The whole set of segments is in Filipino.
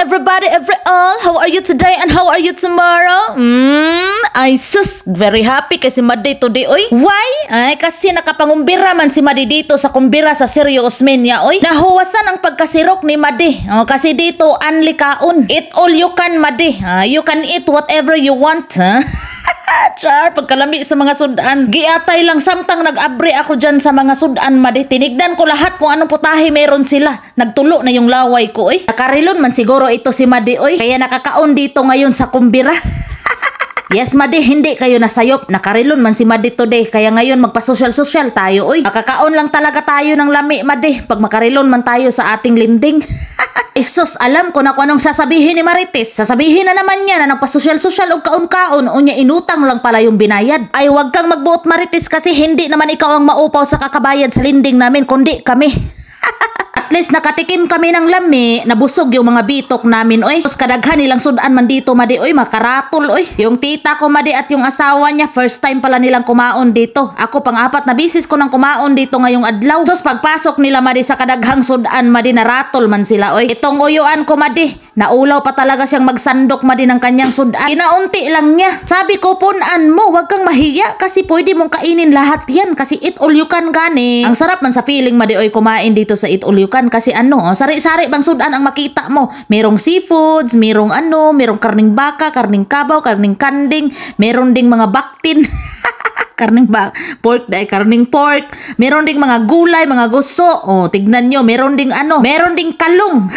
everybody, everyone. How are you today and how are you tomorrow? Ay sus, very happy kasi Madi today, oy. Why? Ay kasi nakapangumbira man si Madi dito sa kumbira sa Seryo Osmeña, oy. Nahuwasan ang pagkasirok ni Madi. Kasi dito, anli kaon. Eat all you can, Madi. You can eat whatever you want, ha? Char, pagkalami sa mga sudan. Giatay lang samtang nag-abre ako dyan sa mga sudan, Madi. Tinignan ko lahat kung anong putahe meron sila. Nagtulo na yung laway ko, oy. Nakarilon man siguro ito si Madi, oy. Kaya nakakaon dito ngayon sa kumbira. Yes, Madi, hindi kayo nasayop. Nakarilon man si Madi today. Kaya ngayon magpa-social-social tayo, oy. Makakaon lang talaga tayo ng lami, Madi. Pag makarilon man tayo sa ating linding. Isos, alam ko na kung anong sasabihin ni Marites. Sasabihin na naman niya na nagpa-social-social o kaon-kaon o niya inutang lang pala yung binayad. Ay, wag kang magbuot, Marites, kasi hindi naman ikaw ang maupaw sa kakabayad sa linding namin, kundi kami. At least nakatikim kami ng lami, nabusog yung mga bitok namin, oy. Tapos kadaghan nilang sudan man dito, Madi, oy, makaratol, oy. Yung tita ko, Madi, at yung asawa niya, first time pala nilang kumaon dito. Ako, pang-apat na bisis ko nang kumaon dito ngayong adlaw. Tapos pagpasok nila, Madi, sa kadaghang sudan, Madi, naratol man sila, oy. Itong uyuan ko, Madi, naulaw pa talaga siyang magsandok, Madi, ng kanyang sudan. Kinaunti lang niya. Sabi ko, punan mo, wag kang mahiya kasi pwede mong kainin lahat yan kasi eat all you can gani. Ang sarap man sa feeling, Madi, oy, kumain dito sa eat all you can kasi sari-sari bang sudan ang makita mo. Merong seafoods, merong merong karning baka, karning kabaw, karning kanding, meron ding mga baktin. Pork dahil karning pork. Meron ding mga gulay, mga guso. Oh, tignan nyo, meron ding meron ding kalong.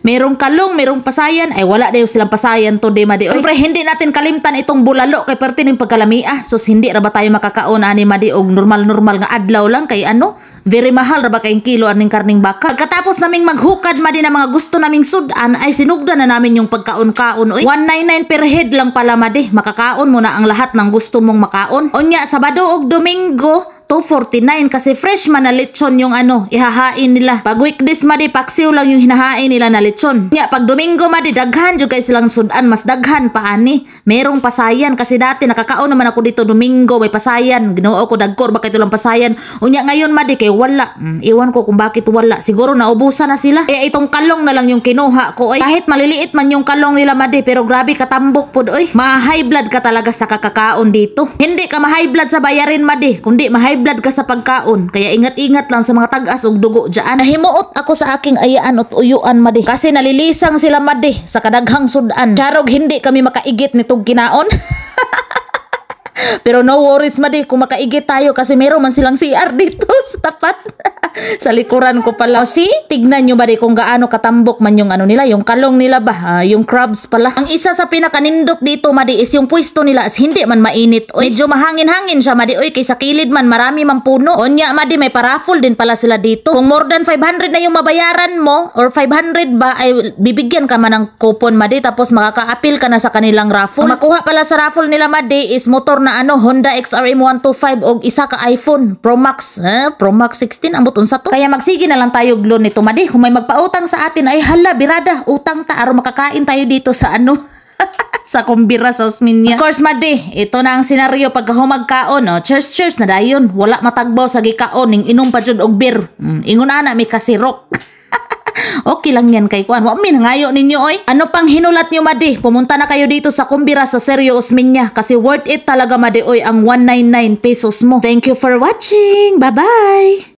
Merong kalong, merong pasayan. Ay, wala daw silang pasayan today, Madi. Siyempre, hindi natin kalimtan itong bulalo kay parte ng pagkalamia. So, hindi ra ba tayo makakaon, ani, Madi, og normal-normal nga adlaw lang kay very mahal ra ba kayong kilo aning karning baka. Pagkatapos naming maghukad, Madi, na mga gusto naming sudan, ay sinugdan na namin yung pagkaon-kaon. Oy, 199 per head lang pala, Madi. Makakaon mo na ang lahat ng gusto mong makaon. Onya, Sabado og Domingo, 249 kasi fresh man na lechon yung ihahain nila. Pag weekdays, Madi, paksiw lang yung hinahain nila na lechon. Nya, pag Domingo, Madi, daghan jud kay silang sudan, mas daghan pa ani. Merong pasayan kasi dati nakakaon naman ako dito Domingo, may pasayan. Ginoo ko dagkor ba kay tulang pasayan. Unya ngayon, Madi, kay wala. Iwan ko kung bakit wala. Siguro naubusan na sila. Kaya itong kalong na lang yung kinuha ko, oy. Kahit maliliit man yung kalong nila, Madi, pero grabe katambok pod, oy. Ma-high blood ka talaga sa kakakaon dito. Hindi ka ma-high blood sa bayarin, Madi, kundi ma-high blood ka sa pagkaon. Kaya ingat-ingat lang sa mga tagas ug dugo dyan. Nahimuot ako sa aking ayaan at uyuan, Madi, kasi nalilisang sila, Madi, sa kadaghang sudan. Charog hindi kami makaigit nitong kinaon. Pero no worries, Madi, kung makaigit tayo kasi meron man silang CR dito sa tapat. Sa likuran ko pala. O, tignan nyo, Madi, kung gaano katambok man yung nila, yung kalong nila ba, yung crabs pala. Ang isa sa pinakanindot dito, Madi, is yung pwesto nila as hindi man mainit. Oy, medyo mahangin-hangin siya, Madi, oy, kaysa kilid man marami man puno. Onya, Madi, may paraffol din pala sila dito. Kung more than 500 na yung mabayaran mo, or 500 ba, ay bibigyan ka man ng coupon, Madi, tapos makaka-appeal ka na sa kanilang raffle. Ang makuha pala sa raffle nila, Madi, is motor na Honda XRM 125 og isa ka iPhone Pro Max, Pro Max 16 ang buton sa to. Kaya magsige na lang tayo loan nito, Madi. Kung may magpautang sa atin ay hala birada, utang ta aron makakain tayo dito sa sa kumbira sa Osmeña. Of course, Madi, ito na ang senaryo pagka humagkaon, cheers na dayon. Wala matagbaw sa gikaon ning inom pa jud og beer. Ingon ana may kasirok. Okay lang yan kay Kuan. Wa min ngayo ninyo, oy. Ano pang hinulat nyo, Madi? Pumunta na kayo dito sa kumbira sa Seryo Osmeña kasi worth it talaga, Madi, oy, ang 199 pesos mo. Thank you for watching. Bye-bye!